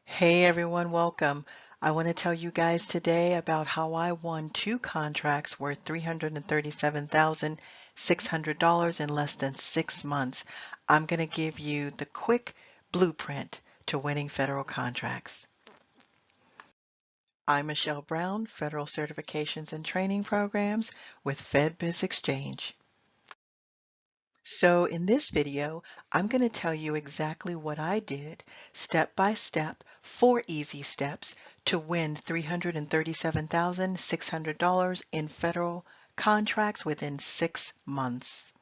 Hey everyone, welcome. I want to tell you guys today about how I won two contracts worth $337,600 in less than 6 months. I'm going to give you the quick blueprint to winning federal contracts. I'm Michelle Brown, Federal Certifications and Training Programs with FedBiz Exchange. So in this video, I'm going to tell you exactly what I did, step by step, 4 easy steps to win $337,600 in federal contracts within 6 months.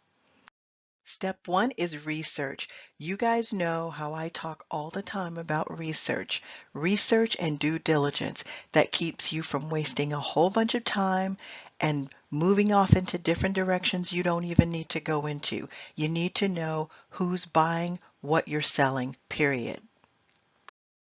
Step one is research. You guys know how I talk all the time about research. Research and due diligence that keeps you from wasting a whole bunch of time and moving off into different directions you don't even need to go into. You need to know who's buying what you're selling, period.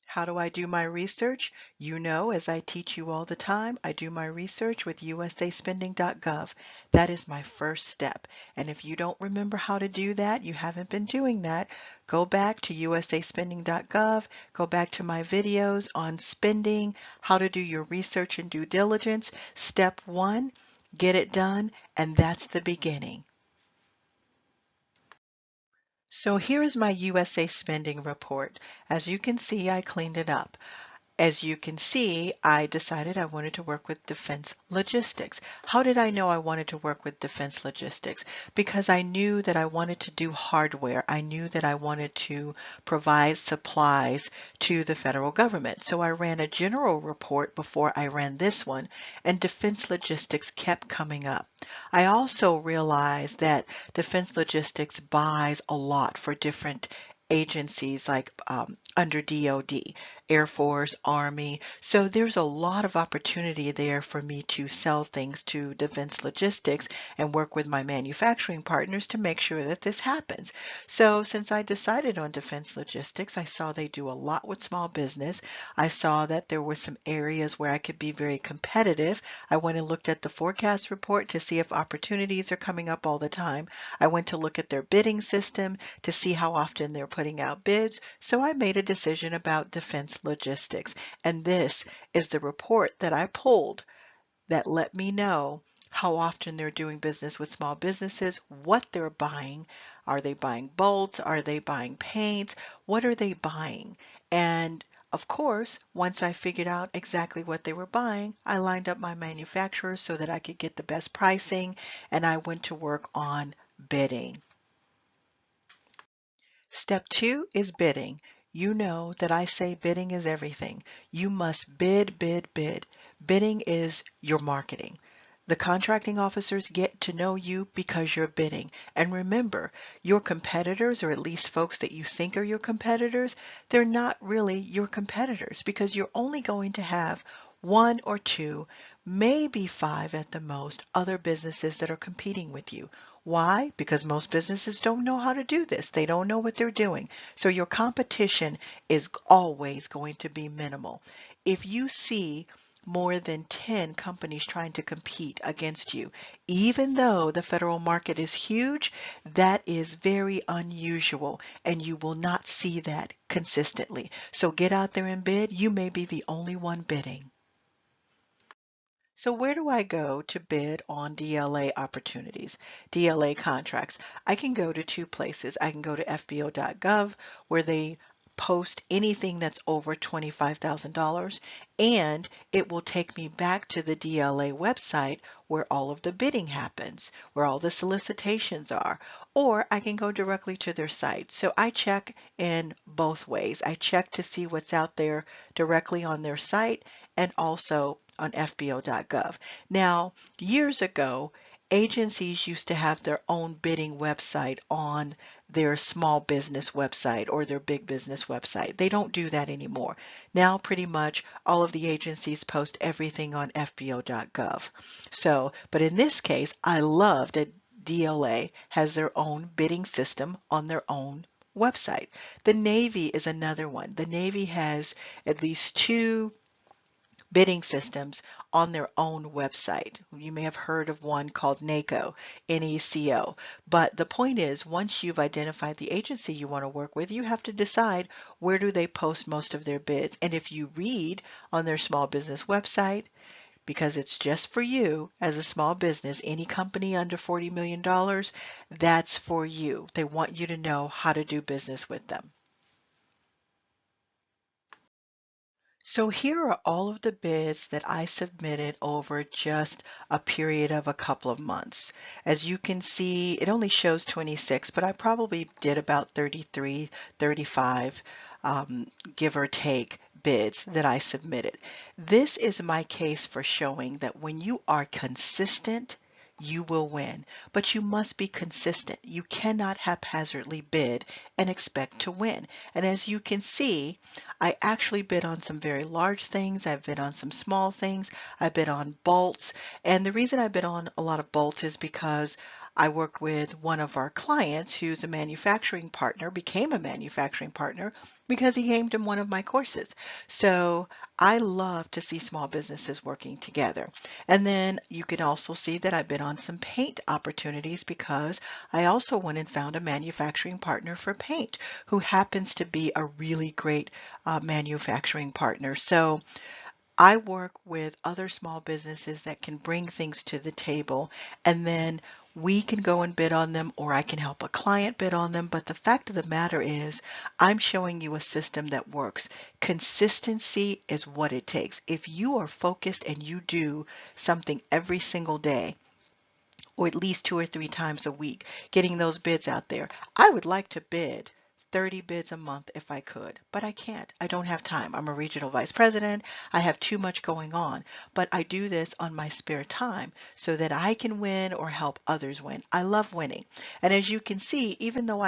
How do I do my research? You know, as I teach you all the time, I do my research with usaspending.gov. That is my first step. And if you don't remember how to do that, you haven't been doing that, go back to usaspending.gov, go back to my videos on spending, how to do your research and due diligence. Step one, get it done, and that's the beginning. So here's my USA spending report. As you can see, I cleaned it up. As you can see, I decided I wanted to work with defense logistics. How did I know I wanted to work with defense logistics? Because I knew that I wanted to do hardware. I knew that I wanted to provide supplies to the federal government. So I ran a general report before I ran this one, and defense logistics kept coming up. I also realized that defense logistics buys a lot for different agencies like under DoD, Air Force, Army. So there's a lot of opportunity there for me to sell things to defense logistics and work with my manufacturing partners to make sure that this happens. So since I decided on defense logistics, I saw they do a lot with small business. I saw that there were some areas where I could be very competitive. I went and looked at the forecast report to see if opportunities are coming up all the time. I went to look at their bidding system to see how often they're putting out bids. So I made a decision about defense logistics. And this is the report that I pulled that let me know how often they're doing business with small businesses, what they're buying. Are they buying bolts? Are they buying paints? What are they buying? And of course, once I figured out exactly what they were buying, I lined up my manufacturers so that I could get the best pricing, and I went to work on bidding. Step two is bidding. You know that I say bidding is everything. You must bid, bid, bid. Bidding is your marketing. The contracting officers get to know you because you're bidding. And remember, your competitors, or at least folks that you think are your competitors, they're not really your competitors because you're only going to have one or two, maybe five at the most, other businesses that are competing with you. Why? Because most businesses don't know how to do this. They don't know what they're doing. So your competition is always going to be minimal. If you see more than 10 companies trying to compete against you, even though the federal market is huge, that is very unusual and you will not see that consistently. So get out there and bid. You may be the only one bidding. So where do I go to bid on DLA opportunities, DLA contracts? I can go to two places. I can go to fbo.gov where they post anything that's over $25,000, and it will take me back to the DLA website where all of the bidding happens, where all the solicitations are, or I can go directly to their site. So I check in both ways. I check to see what's out there directly on their site and also on fbo.gov. Now, years ago, agencies used to have their own bidding website on their small business website or their big business website. They don't do that anymore. Now, pretty much all of the agencies post everything on fbo.gov. So, but in this case, I love that DLA has their own bidding system on their own website. The Navy is another one. The Navy has at least two bidding systems on their own website. You may have heard of one called NACO, NECO. But the point is, once you've identified the agency you want to work with, you have to decide where do they post most of their bids. And if you read on their small business website, because it's just for you as a small business, any company under $40 million, dollars, that's for you. They want you to know how to do business with them. So here are all of the bids that I submitted over just a period of a couple of months. As you can see, it only shows 26, but I probably did about 33, 35, give or take, bids that I submitted. This is my case for showing that when you are consistent, you will win, but you must be consistent. You cannot haphazardly bid and expect to win. And as you can see, I actually bid on some very large things. I've bid on some small things. I bid on bolts. And the reason I bid on a lot of bolts is because I worked with one of our clients who's a manufacturing partner, became a manufacturing partner because he came to one of my courses. So I love to see small businesses working together. And then you can also see that I've been on some paint opportunities because I also went and found a manufacturing partner for paint who happens to be a really great manufacturing partner. So I work with other small businesses that can bring things to the table, and then we can go and bid on them, or I can help a client bid on them. But the fact of the matter is, I'm showing you a system that works. Consistency is what it takes. If you are focused and you do something every single day, or at least 2 or 3 times a week, getting those bids out there. I would like to bid 30 bids a month if I could, but I can't. I don't have time. I'm a regional vice president. I have too much going on, but I do this on my spare time so that I can win or help others win. I love winning. And as you can see, even though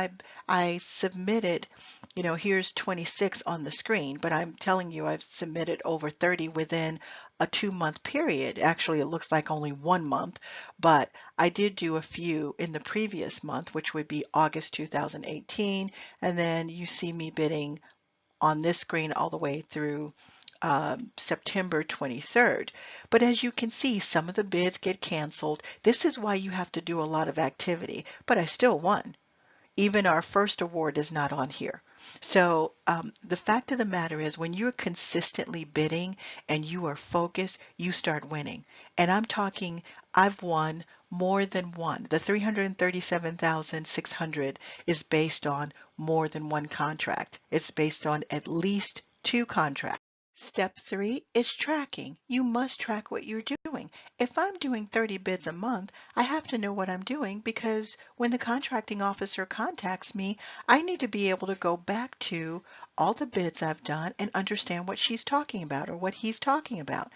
I submitted, here's 26 on the screen, but I'm telling you I've submitted over 30 within a 2 month period. Actually, it looks like only 1 month, but I did do a few in the previous month, which would be August 2018. And then you see me bidding on this screen all the way through September 23rd. But as you can see, some of the bids get canceled. This is why you have to do a lot of activity, but I still won. Even our first award is not on here. So the fact of the matter is when you're consistently bidding and you are focused, you start winning. And I'm talking, I've won more than one. The 337,600 is based on more than one contract. It's based on at least two contracts. Step three is tracking. You must track what you're doing. If I'm doing 30 bids a month, I have to know what I'm doing because when the contracting officer contacts me, I need to be able to go back to all the bids I've done and understand what she's talking about or what he's talking about.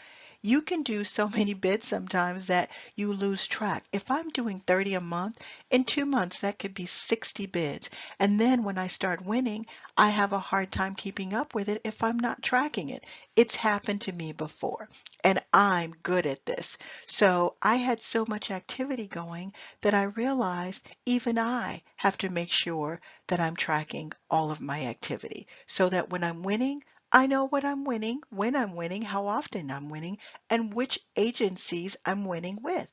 You can do so many bids sometimes that you lose track. If I'm doing 30 a month, in 2 months that could be 60 bids. And then when I start winning, I have a hard time keeping up with it if I'm not tracking it. It's happened to me before, and I'm good at this. So I had so much activity going that I realized even I have to make sure that I'm tracking all of my activity so that when I'm winning, I know what I'm winning, when I'm winning, how often I'm winning, and which agencies I'm winning with.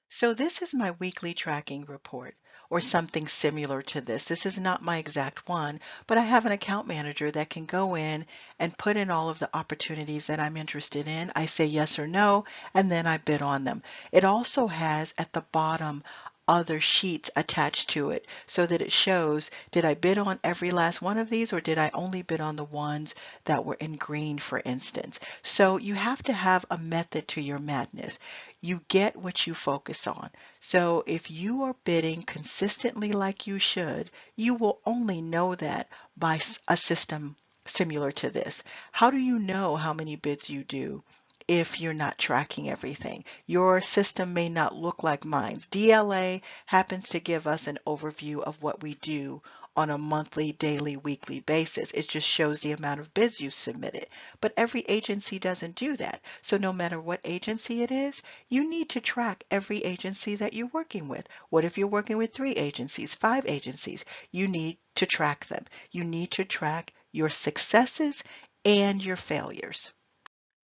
So this is my weekly tracking report or something similar to this. This is not my exact one, but I have an account manager that can go in and put in all of the opportunities that I'm interested in. I say yes or no, and then I bid on them. It also has at the bottom other sheets attached to it so that it shows, did I bid on every last one of these or did I only bid on the ones that were in green, for instance? So you have to have a method to your madness. You get what you focus on. So if you are bidding consistently like you should, you will only know that by a system similar to this. How do you know how many bids you do if you're not tracking everything? Your system may not look like mine's. DLA happens to give us an overview of what we do on a monthly, daily, weekly basis. It just shows the amount of bids you submitted. But every agency doesn't do that. So no matter what agency it is, you need to track every agency that you're working with. What if you're working with 3 agencies, 5 agencies? You need to track them. You need to track your successes and your failures.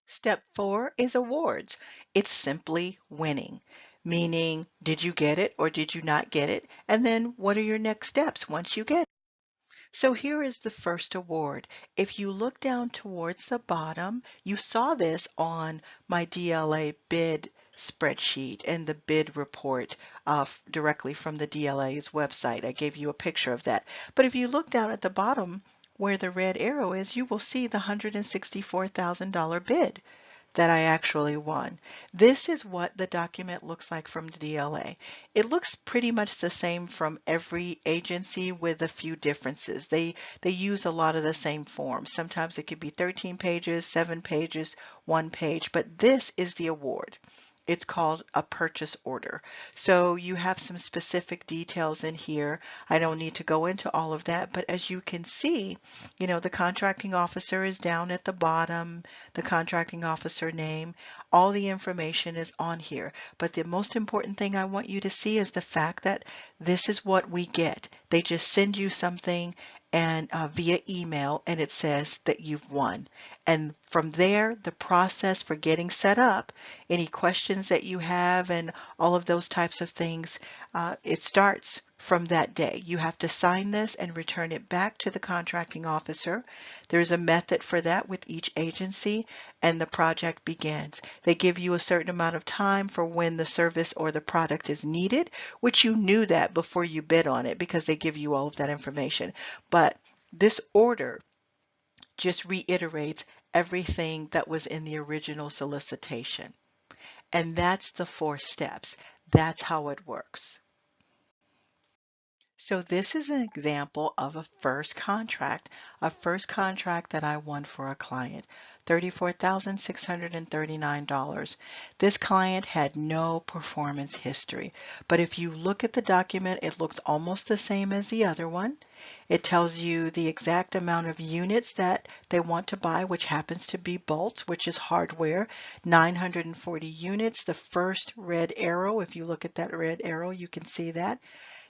Step 4 is awards. It's simply winning, meaning did you get it or did you not get it? And then what are your next steps once you get it? So here is the first award. If you look down towards the bottom, you saw this on my DLA bid spreadsheet and the bid report directly from the DLA's website. I gave you a picture of that. But if you look down at the bottom where the red arrow is, you will see the $164,000 bid that I actually won. This is what the document looks like from the DLA. It looks pretty much the same from every agency with a few differences. They use a lot of the same forms. Sometimes it could be 13 pages, 7 pages, 1 page, but this is the award. It's called a purchase order. So you have some specific details in here. I don't need to go into all of that, but as you can see, the contracting officer is down at the bottom, the contracting officer name, all the information is on here. But the most important thing I want you to see is the fact that this is what we get. They just send you something and via email, and it says that you've won. And from there, the process for getting set up, any questions that you have and all of those types of things, it starts from that day. You have to sign this and return it back to the contracting officer. There's a method for that with each agency, and the project begins. They give you a certain amount of time for when the service or the product is needed, which you knew that before you bid on it because they give you all of that information. But this order just reiterates everything that was in the original solicitation. And that's the 4 steps. That's how it works. So this is an example of a first contract that I won for a client, $34,639. This client had no performance history, but if you look at the document, it looks almost the same as the other one. It tells you the exact amount of units that they want to buy, which happens to be bolts, which is hardware, 940 units. The first red arrow, if you look at that red arrow, you can see that.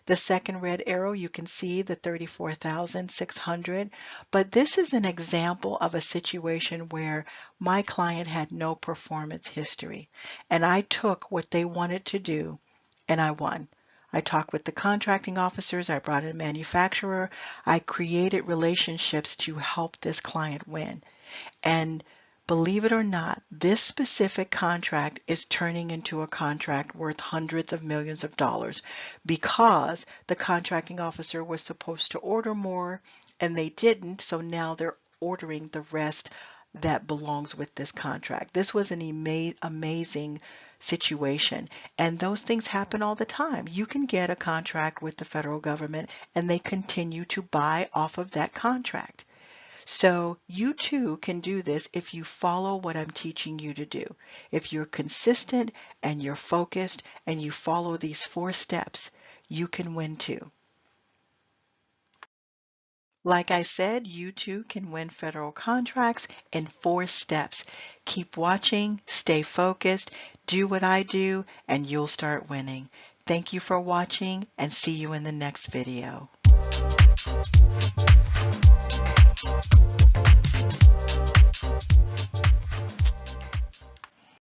The second red arrow, you can see the 34,600. But this is an example of a situation where my client had no performance history. And I took what they wanted to do and I won. I talked with the contracting officers, I brought in a manufacturer, I created relationships to help this client win. And believe it or not, this specific contract is turning into a contract worth hundreds of millions of dollars because the contracting officer was supposed to order more and they didn't, so now they're ordering the rest that belongs with this contract. This was an amazing situation, and those things happen all the time. You can get a contract with the federal government and they continue to buy off of that contract. So you too can do this if you follow what I'm teaching you to do. If you're consistent and you're focused and you follow these 4 steps, you can win too. Like I said, you too can win federal contracts in 4 steps. Keep watching, stay focused, do what I do, and you'll start winning. Thank you for watching and see you in the next video.